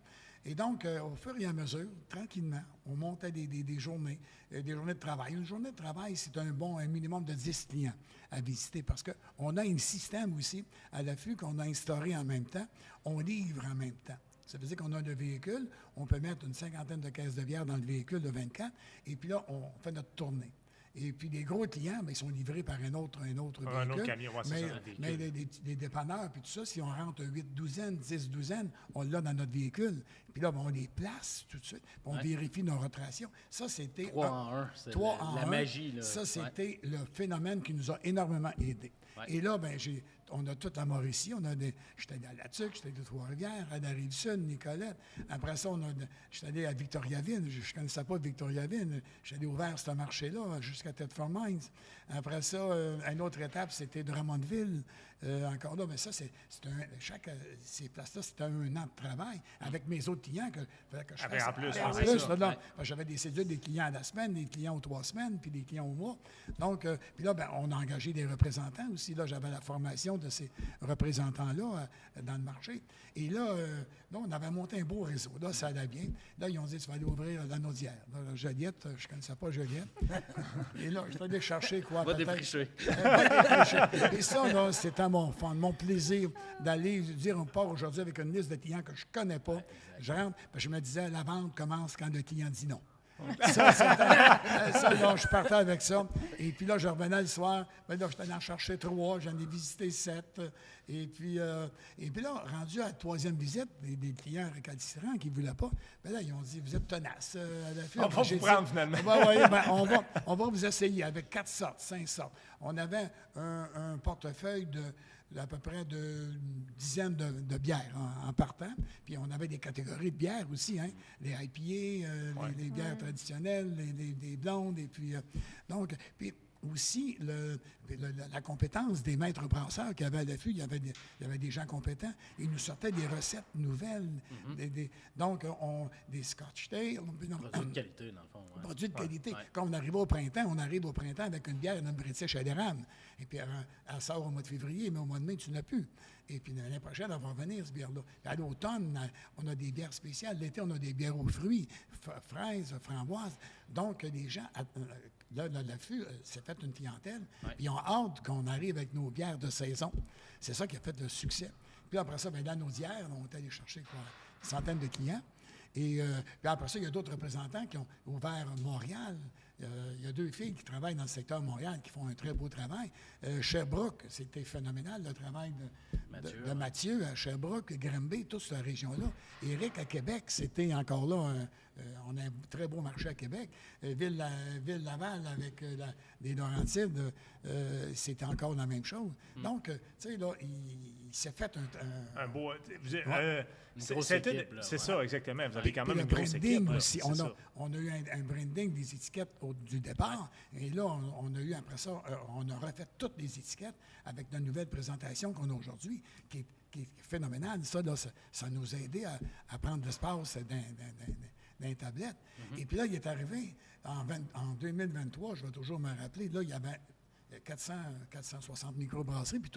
Et donc, au fur et à mesure, tranquillement, on montait des journées de travail. Une journée de travail, c'est un minimum de 10 clients à visiter parce qu'on a un système aussi à l'affût qu'on a instauré en même temps. On livre en même temps. Ça veut dire qu'on a le véhicule, on peut mettre une 50aine de caisses de bière dans le véhicule de 24, et puis là, on fait notre tournée. Et puis, les gros clients, bien, ils sont livrés par un autre véhicule. Un autre camion, ouais, c'est ça. Mais les dépanneurs, puis tout ça, si on rentre 8 douzaines, 10 douzaines, on l'a dans notre véhicule. Puis là, ben, on les place tout de suite. Puis on vérifie nos rotations. Ça, c'était... 3 en 1. C'est la magie. Là. Ça, c'était le phénomène qui nous a énormément aidés. Ouais. Et là, ben, on a toute la Mauricie. J'étais allé à La Tuque, j'étais allé à Trois-Rivières, à la Rive-Sud, Nicolette. Après ça, j'étais allé à Victoriaville. Je ne connaissais pas Victoriaville. J'étais allé ouvert ce marché-là jusqu'à Thetford Mines. Après ça, une autre étape, c'était Drummondville. Encore là, mais ça, ces places-là, c'était 1 an de travail avec mes autres clients que je fasse. En plus, J'avais des cédules des clients à la semaine, des clients aux 3 semaines, puis des clients au mois. Donc, puis là, ben, on a engagé des représentants aussi. Là, j'avais la formation de ces représentants-là dans le marché. Et là, on avait monté un beau réseau. Là, ça allait bien. Là, ils ont dit, tu vas aller ouvrir la Naudière. Là, Joliette, je ne connaissais pas Joliette. Et là, je suis allé chercher quoi? Va défricher. Et ça, là, c'était mon plaisir d'aller dire, on part aujourd'hui avec une liste de clients que je ne connais pas. Je rentre, je me disais, la vente commence quand le client dit non. Ça, là, je partais avec ça. Et puis là, je revenais le soir. Ben là, j'étais allé en chercher 3. J'en ai visité 7. Et puis là, rendu à la 3e visite, des clients récalcitrants qui ne voulaient pas, ben là, ils ont dit, vous êtes tenace. On va vous prendre, finalement. On va vous essayer avec 4 sortes, 5 sortes. On avait un portefeuille d'à peu près de dizaines de bières en partant. Puis on avait des catégories de bières aussi, hein? Les IPA, les bières traditionnelles, les blondes, et puis... puis aussi la compétence des maîtres brasseurs qui avaient à l'affût. Il y avait des gens compétents. Ils nous sortaient des recettes nouvelles. Donc, des Scotch Tail. Produits de qualité, dans le fond. Ouais. Produits de qualité. Quand on arrive au printemps avec une bière, une British à l'érable. Et puis, elle sort au mois de février, mais au mois de mai, tu n'as plus. Et puis, l'année prochaine, elle va revenir, cette bière-là. Puis à l'automne, on a des bières spéciales. L'été, on a des bières aux fruits, fraises, framboises. Donc, les gens... Là, l'affût, c'est fait une clientèle. Ouais. Ils ont hâte qu'on arrive avec nos bières de saison. C'est ça qui a fait le succès. Puis après ça, bien, dans nos bières, on est allé chercher une centaine de clients. Et puis après ça, il y a d'autres représentants qui ont ouvert Montréal. Il y a 2 filles qui travaillent dans le secteur Montréal qui font un très beau travail. Sherbrooke, c'était phénoménal, le travail de Mathieu à Sherbrooke, Granby, toute cette région-là. Éric, à Québec, c'était encore là, on a un très beau marché à Québec. Ville-Laval, avec les Laurentides, c'était encore la même chose. Donc, tu sais, là, il s'est fait un beau... C'est ça, exactement. Vous avez quand même une grosse équipe. Aussi. On a eu un branding des étiquettes du départ. Et là, on a eu, après ça, on a refait toutes les étiquettes avec de nouvelles présentations qu'on a aujourd'hui, qui est phénoménal. Ça, là, ça nous a aidé à prendre l'espace dans les tablettes. Et puis là, il est arrivé, en 2023, je vais toujours me rappeler, là, il y avait 460 microbrasseries, puis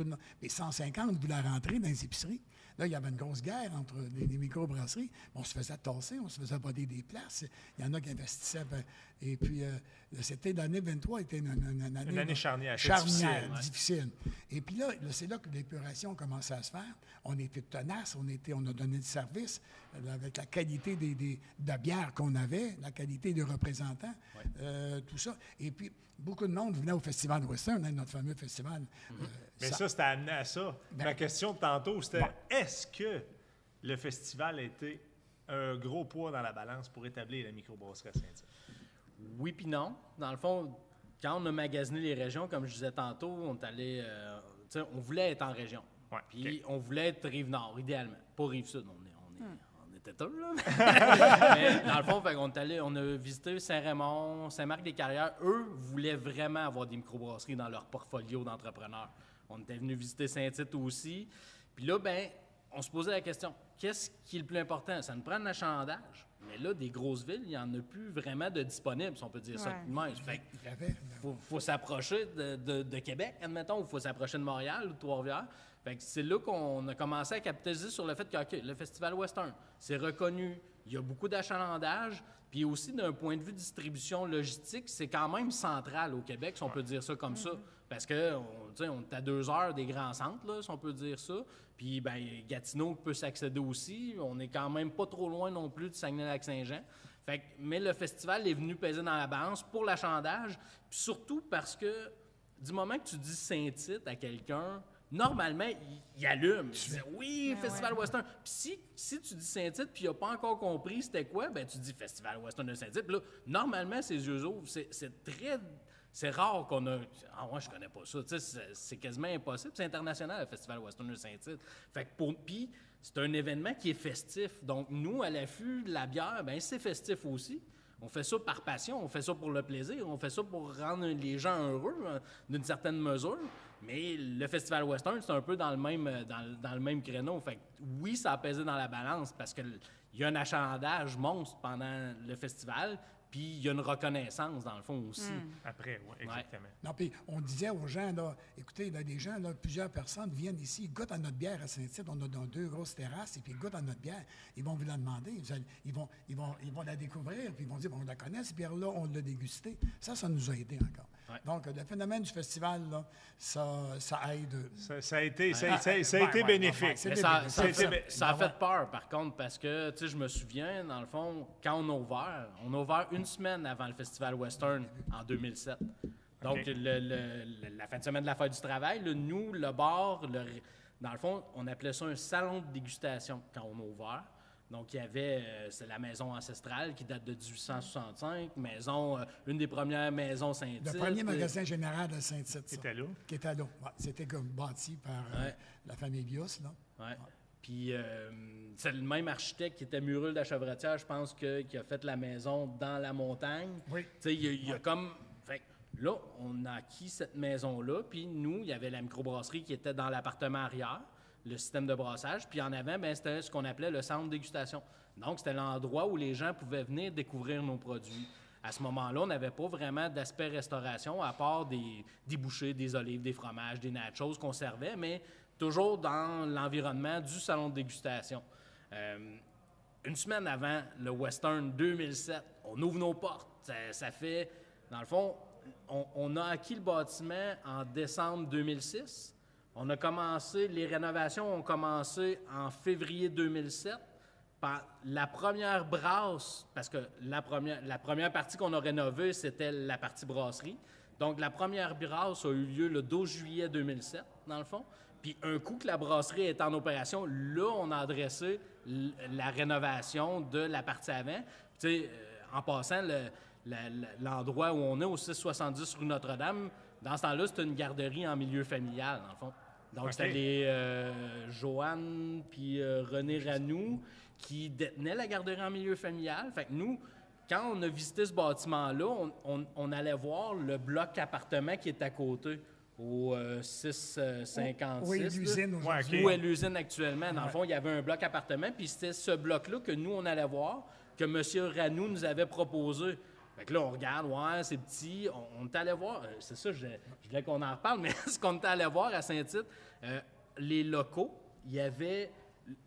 150 voulaient rentrer dans les épiceries. Là, il y avait une grosse guerre entre les microbrasseries. On se faisait tasser, on se faisait voler des places. Il y en a qui investissaient. Et puis, c'était l'année 23, était une année charnière, difficile. Et puis là, c'est là que l'épuration commençait à se faire. On était tenaces, on a donné du service avec la qualité de bière qu'on avait, la qualité des représentants, tout ça. Et puis, beaucoup de monde venait au Festival Western, notre fameux festival. Mais ça, c'était amené à ça. Ma question de tantôt, c'était est-ce que le festival a été un gros poids dans la balance pour établir la microbrasserie à Saint-Tite? Oui puis non. Dans le fond, quand on a magasiné les régions, comme je disais tantôt, on est allé... on voulait être en région. Puis on voulait être Rive-Nord, idéalement. Pas Rive-Sud. On était deux, là. Mais dans le fond, on a visité Saint-Raymond, Saint-Marc-des-Carrières. Eux voulaient vraiment avoir des microbrasseries dans leur portfolio d'entrepreneurs. On était venus visiter Saint-Tite aussi. Puis là, on se posait la question, qu'est-ce qui est le plus important? Ça nous prend de l'achalandage. Mais là, des grosses villes, il n'y en a plus vraiment de disponibles, si on peut dire ça. Il faut s'approcher de Québec, admettons, ou il faut s'approcher de Montréal ou de Trois-Rivières. Fait que c'est là qu'on a commencé à capitaliser sur le fait que le Festival Western, c'est reconnu, il y a beaucoup d'achalandage, puis aussi d'un point de vue distribution logistique, c'est quand même central au Québec, si on peut dire ça comme ça. Parce que, on est à 2 heures des grands centres, là, si on peut dire ça. Puis, Gatineau peut s'accéder aussi. On n'est quand même pas trop loin non plus de Saguenay-Lac-Saint-Jean. Mais le festival est venu peser dans la balance pour l'achalandage, puis surtout parce que du moment que tu dis Saint-Tite à quelqu'un, normalement, il allume. Il dit « Oui, Festival Western ». Puis si tu dis Saint-Tite puis il n'a pas encore compris c'était quoi, ben tu dis Festival Western de Saint-Tite. Puis là, normalement, ses yeux ouvrent. C'est rare qu'on a... Ah ouais, je connais pas ça. Tu sais, c'est quasiment impossible. C'est international, le Festival Western de Saint-Tite. Fait que puis c'est un événement qui est festif. Donc, nous, à l'affût de la bière, ben c'est festif aussi. On fait ça par passion, on fait ça pour le plaisir, on fait ça pour rendre les gens heureux d'une certaine mesure. Mais le Festival Western, c'est un peu dans le même créneau. Fait que oui, ça a pesé dans la balance parce qu'il y a un achalandage monstre pendant le festival, puis il y a une reconnaissance, dans le fond, aussi. Après, oui, exactement. Non, puis on disait aux gens, là, écoutez, là, des gens, là, plusieurs personnes viennent ici, ils goûtent à notre bière à Saint-Tite. On a dans 2 grosses terrasses, et puis ils goûtent à notre bière. Ils vont vous la demander. Ils vont la découvrir, puis ils vont dire, on la connaît, cette bière-là, on l'a dégustée. Ça nous a aidé encore. Ouais. Donc, le phénomène du festival, là, ça aide. Ça a été bénéfique. Ça a fait peur, par contre, parce que, tu sais, je me souviens, dans le fond, quand on a ouvert une semaine avant le Festival Western en 2007. Donc, la fin de semaine de la Fête du travail, là, nous, le bar, dans le fond, on appelait ça un salon de dégustation quand on a ouvert. Donc, il y avait, c'est la maison ancestrale qui date de 1865, une des premières maisons Saint-Tite. Le premier magasin général de Saint-Tite. Qui était là. Qui était là. Ouais, c'était comme bâti par la famille Bios, là. Ouais. Puis, c'est le même architecte qui était Murule de la Chevretière, je pense, qui a fait la maison dans la montagne. Oui. Tu sais, il y a comme... Fait, là, on a acquis cette maison-là, puis nous, il y avait la microbrasserie qui était dans l'appartement arrière, le système de brassage, puis en avant, ben, c'était ce qu'on appelait le centre de dégustation. Donc, c'était l'endroit où les gens pouvaient venir découvrir nos produits. À ce moment-là, on n'avait pas vraiment d'aspect restauration, à part des bouchées, des olives, des fromages, des nachos qu'on servait, mais toujours dans l'environnement du salon de dégustation. Une semaine avant le Western 2007, on ouvre nos portes. Ça fait, dans le fond, on a acquis le bâtiment en décembre 2006. On a commencé, les rénovations ont commencé en février 2007. La première brasse, parce que la première partie qu'on a rénovée, c'était la partie brasserie. Donc, la première brasse a eu lieu le 12 juillet 2007, dans le fond. Puis, un coup que la brasserie est en opération, là, on a adressé la rénovation de la partie avant. Tu sais, en passant, l'endroit où on est, au 670 rue Notre-Dame, dans ce temps-là, c'était une garderie en milieu familial, dans le fond. Donc, c'était les Joanne puis René Ranou qui détenaient la garderie en milieu familial. Fait que nous, quand on a visité ce bâtiment-là, on allait voir le bloc appartement qui est à côté, au 656. Où est l'usine aujourd'hui? Où est l'usine actuellement. Dans le fond, il y avait un bloc appartement, puis c'était ce bloc-là que nous, on allait voir, que M. Ranou nous avait proposé. Fait que là, on regarde, ouais, c'est petit. On est allé voir, c'est ça, je voulais qu'on en reparle, mais ce qu'on était allé voir à Saint-Tite, les locaux, il y avait,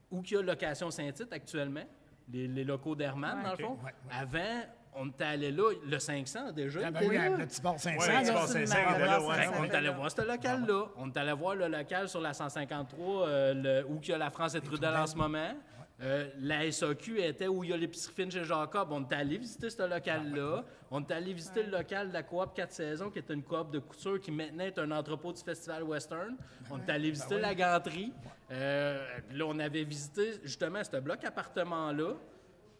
où qu'il y a location Saint-Tite actuellement, les locaux d'Hermann, dans le fond. Avant, on était allé là, le 500 déjà. Le petit bar 500. Oui, le petit bar 500 était là, ouais. On est allé voir ce local-là. On est allé voir le local sur la 153, où il y a la France et Trudel en ce moment. La SAQ était où il y a l'épicerie fine chez Jacob. On est allé visiter ce local-là. On est allé visiter le local de la coop 4 saisons, qui était une coop de couture qui maintenant est un entrepôt du Festival Western. On est allé visiter la ganterie. Là, on avait visité justement ce bloc appartement-là.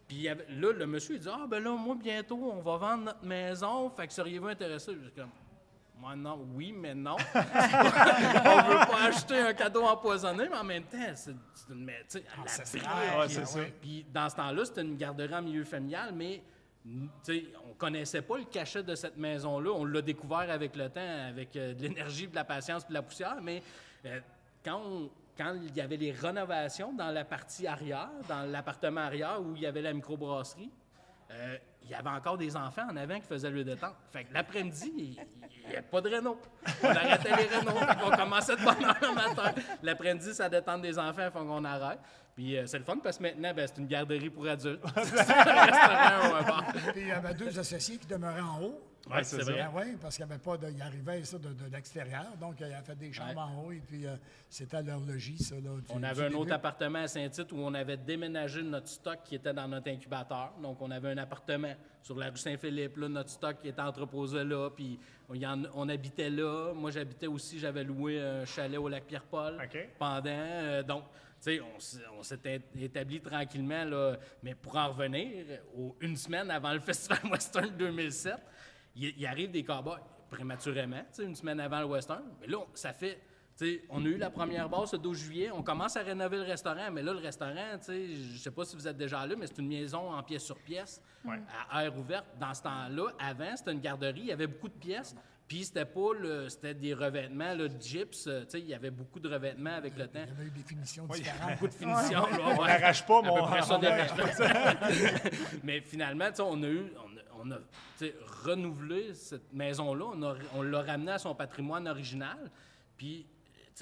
Puis là, le monsieur, il dit « Ah, ben là, moi, bientôt, on va vendre notre maison. Fait que seriez-vous intéressé? » Je dis comme « Moi, non. Oui, mais non. » On veut pas acheter un cadeau empoisonné, mais en même temps, c'est une... Tu sais, puis dans ce temps-là, c'était une garderie en milieu familial, mais on ne connaissait pas le cachet de cette maison-là. On l'a découvert avec le temps, avec de l'énergie, de la patience et de la poussière, mais quand il y avait les rénovations dans la partie arrière, dans l'appartement arrière où il y avait la microbrasserie, il y avait encore des enfants en avant qui faisaient le détente. Fait que l'après-midi, il n'y avait pas de réno. On arrêtait les rénaux. On commençait de bonne heure le matin. L'après-midi, ça détente des enfants, il faut qu'on arrête. Puis c'est le fun parce que maintenant, c'est une garderie pour adultes. C'est un restaurant ou un bar. Puis il y avait 2 associés qui demeuraient en haut. Ouais, c'est vrai. Oui, parce qu'il n'y avait pas de. Il arrivait ça de l'extérieur, donc il a fait des chambres en haut et puis c'était à leur logis, ça. Là, On avait un autre appartement à Saint-Tite où on avait déménagé notre stock qui était dans notre incubateur. Donc, on avait un appartement sur la rue Saint-Philippe, là, notre stock qui était entreposé là, puis on habitait là. Moi, j'habitais aussi, j'avais loué un chalet au lac Pierre-Paul pendant. Donc, tu sais, on s'était établi tranquillement, là. Mais pour en revenir, une semaine avant le Festival Western 2007, il arrive des cowboys prématurément, une semaine avant le Western. Mais là, ça fait... on a eu la première base le 12 juillet. On commence à rénover le restaurant. Mais là, le restaurant, je ne sais pas si vous êtes déjà allé, mais c'est une maison en pièces sur pièces, à air ouverte. Dans ce temps-là, avant, c'était une garderie. Il y avait beaucoup de pièces. Puis c'était pas c'était des revêtements là, de gyps. Il y avait beaucoup de revêtements avec le temps. Il y avait eu des finitions différentes. Beaucoup de finitions. On n'arrache pas, mon... Mais finalement, on a renouvelé cette maison-là. On l'a ramenée à son patrimoine original. Puis,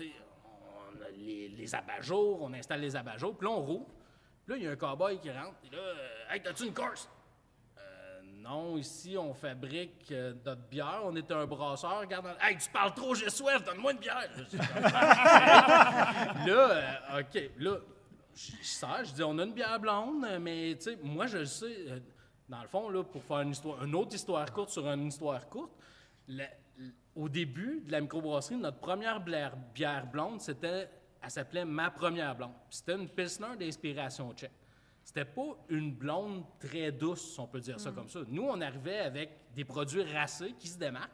on a les abat-jours, on installe les abat-jours. Puis là, on roule. Puis là, il y a un cow-boy qui rentre. Puis là, « Hey, t'as-tu une course? » Non, ici, on fabrique notre bière. On est un brasseur. Regarde, « Hey, tu parles trop, j'ai soif, donne-moi une bière! » Là, OK, là, je sers, je dis, on a une bière blonde, mais, tu sais, moi, je le sais, dans le fond, là, pour faire une autre histoire courte sur une histoire courte, au début de la microbrasserie, notre première bière blonde, elle s'appelait Ma Première Blonde. C'était une Pilsner d'inspiration tchèque. C'était pas une blonde très douce, si on peut dire ça comme ça. Nous, on arrivait avec des produits racés qui se démarquent,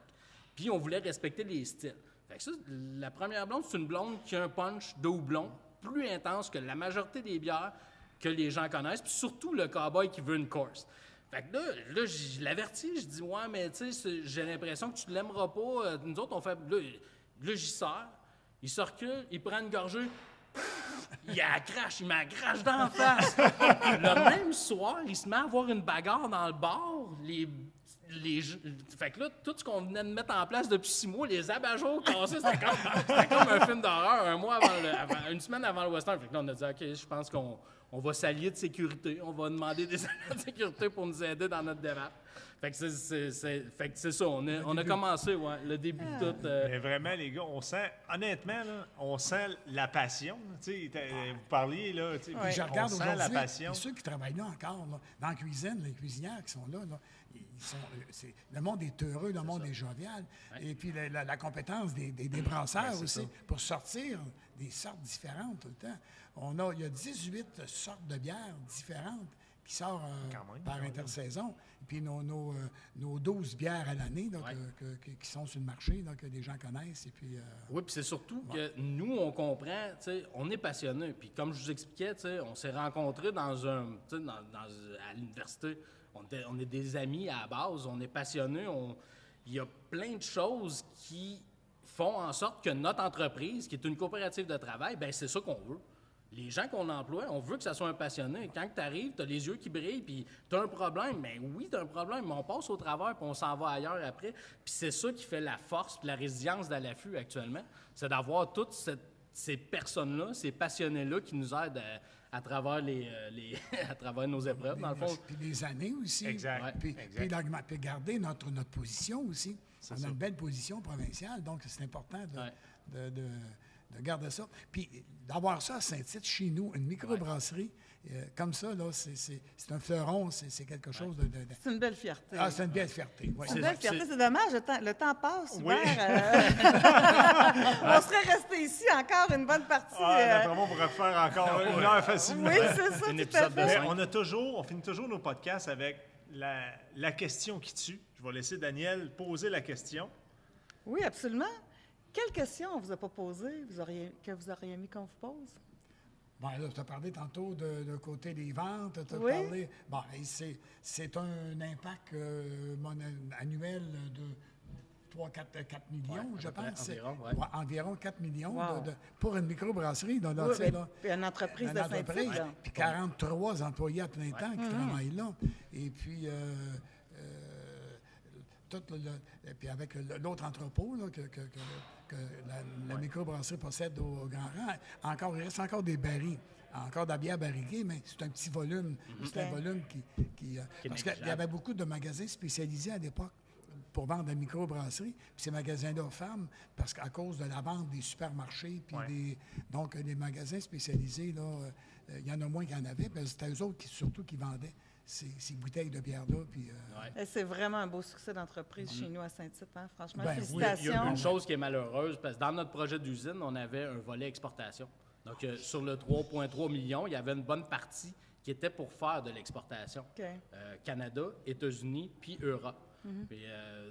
puis on voulait respecter les styles. Fait que ça, la Première Blonde, c'est une blonde qui a un punch de houblon plus intense que la majorité des bières que les gens connaissent, puis surtout le cowboy qui veut une course. Fait que là je l'avertis, je dis « Ouais, mais tu sais, j'ai l'impression que tu ne l'aimeras pas. Nous autres, on fait... » Là, j'y sers, il se recule, il prend une gorgée, il m'a crache dans la face. Le même soir, il se met à avoir une bagarre dans le bar. Fait que là, tout ce qu'on venait de mettre en place depuis 6 mois, les abat-jours cassés, c'était comme un film d'horreur une semaine avant le Western. Fait que là, on a dit, OK, je pense qu'on va s'allier de sécurité. On va demander des agents de sécurité pour nous aider dans notre débat. Fait que c'est ça. On a commencé, le début de tout. Mais vraiment, les gars, on sent, honnêtement, là, on sent la passion. Vous parliez, là, je regarde on sent la passion. Ceux qui travaillent là encore, là, dans la cuisine, les cuisinières qui sont là, le monde est heureux, le monde est jovial. Ouais. Et puis la compétence des brasseurs aussi, pour sortir des sortes différentes tout le temps. Il y a 18 sortes de bières différentes qui sortent par intersaison. Et puis nos 12 bières à l'année qui sont sur le marché, que les gens connaissent. Et puis, oui, puis c'est surtout que nous, on comprend, on est passionnés. Puis comme je vous expliquais, on s'est rencontrés à l'université. On est des amis à la base, on est passionnés. Il y a plein de choses qui font en sorte que notre entreprise, qui est une coopérative de travail, bien, c'est ça qu'on veut. Les gens qu'on emploie, on veut que ça soit un passionné. Quand tu arrives, tu as les yeux qui brillent, puis tu as un problème. Bien oui, tu as un problème, mais on passe au travers, puis on s'en va ailleurs après. Puis c'est ça qui fait la force et la résilience d'À l'affût actuellement. C'est d'avoir toutes ces personnes-là, ces passionnés-là qui nous aident à travers à travers nos épreuves, dans le fond. Puis les années aussi. Exact. Puis garder notre position aussi. On a une belle position provinciale, donc c'est important de garder ça. Puis d'avoir ça à Saint-Tite, chez nous, une microbrasserie, comme ça, là, c'est un fleuron, c'est quelque chose de... C'est une belle fierté. Ah, c'est une belle fierté. C'est une belle fierté. C'est dommage, le temps passe. Oui. On serait resté ici encore une bonne partie. D'après moi, on pourrait faire encore une heure facilement. Oui, c'est ça, Un tout épisode à fait. Mais on finit toujours nos podcasts avec la question qui tue. Je vais laisser Daniel poser la question. Oui, absolument. Quelle question on ne vous a pas posée, que vous auriez aimé qu'on vous pose? Bon, là, tu as parlé tantôt de côté des ventes. Tu as Oui. parlé... Bon, c'est un impact annuel de 3-4 millions, je pense. Environ 4 millions pour une microbrasserie. Oui, puis une entreprise de Saint-Tite. Puis 43 employés à plein temps qui travaillent là. Et puis... puis avec l'autre entrepôt là, que la microbrasserie possède au Grand Rang, il reste encore des barils, encore de la bière barriquée, mais c'est un petit volume. C'est un volume qui parce qu'il y avait beaucoup de magasins spécialisés à l'époque pour vendre de la microbrasserie. Puis ces magasins-là ferment parce qu'à cause de la vente des supermarchés, puis donc des magasins spécialisés, là, il y en a moins qu'il y en avait, parce que c'était eux autres surtout qui vendaient ces bouteilles de bière-là. Puis, C'est vraiment un beau succès d'entreprise chez nous à Saint-Tite. Hein? Franchement, Ben, félicitations. Il y a une chose qui est malheureuse, parce que dans notre projet d'usine, on avait un volet exportation. Donc, sur le 3,3 millions, il y avait une bonne partie qui était pour faire de l'exportation. Canada, États-Unis, puis Europe. Puis,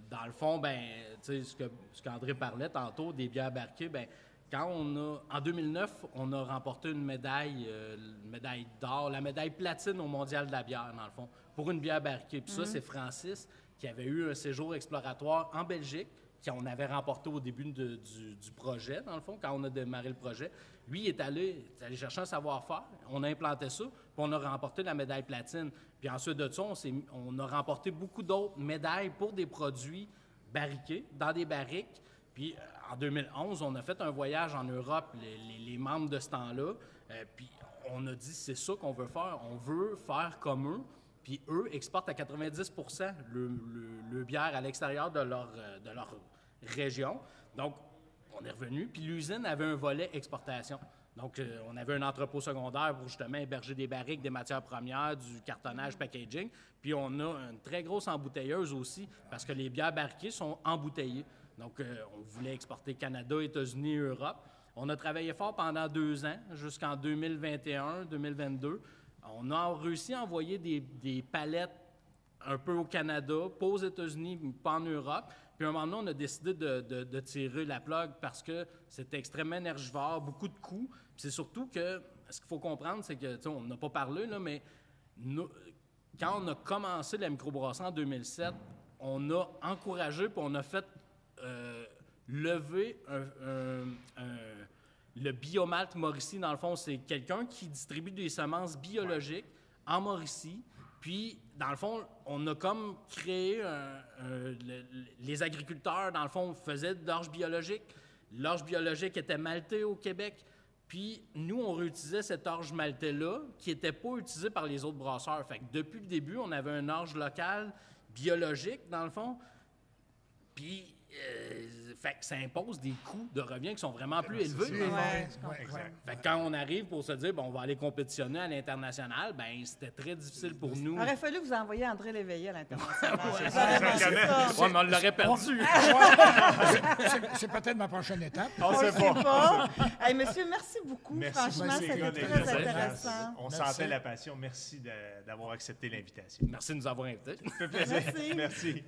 dans le fond, ben, tu sais, ce qu'André parlait tantôt, des bières barriquées, ben, en 2009, on a remporté une médaille d'or, la médaille platine au Mondial de la bière, dans le fond, pour une bière barriquée. Puis ça, c'est Francis qui avait eu un séjour exploratoire en Belgique, qu'on avait remporté au début du projet, dans le fond, quand on a démarré le projet. Lui, il est allé chercher un savoir-faire, on a implanté ça, puis on a remporté la médaille platine. Puis ensuite de ça, on a remporté beaucoup d'autres médailles pour des produits barriqués, dans des barriques. Puis en 2011, on a fait un voyage en Europe, les membres de ce temps-là, puis on a dit, c'est ça qu'on veut faire. On veut faire comme eux, puis eux exportent à 90 le bière à l'extérieur de leur région. Donc, on est revenu, puis l'usine avait un volet exportation. Donc, on avait un entrepôt secondaire pour justement héberger des barriques, des matières premières, du cartonnage, packaging. Puis on a une très grosse embouteilleuse aussi, parce que les bières barriquées sont embouteillées. Donc, on voulait exporter Canada, États-Unis, Europe. On a travaillé fort pendant 2 ans, jusqu'en 2021, 2022. On a réussi à envoyer des palettes un peu au Canada, pas aux États-Unis, pas en Europe. Puis à un moment donné, on a décidé de tirer la plug parce que c'était extrêmement énergivore, beaucoup de coûts. Puis c'est surtout que, ce qu'il faut comprendre, c'est que, tu sais, on n'a pas parlé, là, mais quand on a commencé la microbrasserie en 2007, on a encouragé, puis on a fait lever le Biomalt Mauricie. Dans le fond, c'est quelqu'un qui distribue des semences biologiques en Mauricie. Puis, dans le fond, on a comme créé les agriculteurs, dans le fond, faisaient de l'orge biologique. L'orge biologique était maltée au Québec. Puis, nous, on réutilisait cette orge maltée-là qui n'était pas utilisée par les autres brasseurs. Fait que depuis le début, on avait une orge locale biologique, dans le fond. Puis, fait que ça impose des coûts de revient qui sont vraiment plus élevés. Fait que quand on arrive pour se dire, bon, on va aller compétitionner à l'international, ben c'était très difficile pour nous. Il aurait fallu vous envoyer André Léveillé à l'international. Oui, mais on l'aurait perdu. C'est peut-être ma prochaine étape. On ne sait pas. Hey, monsieur, merci beaucoup. Merci. Franchement, c'était très intéressant. On sentait la passion. Merci d'avoir accepté l'invitation. Merci de nous avoir invités. Ça fait plaisir. Merci.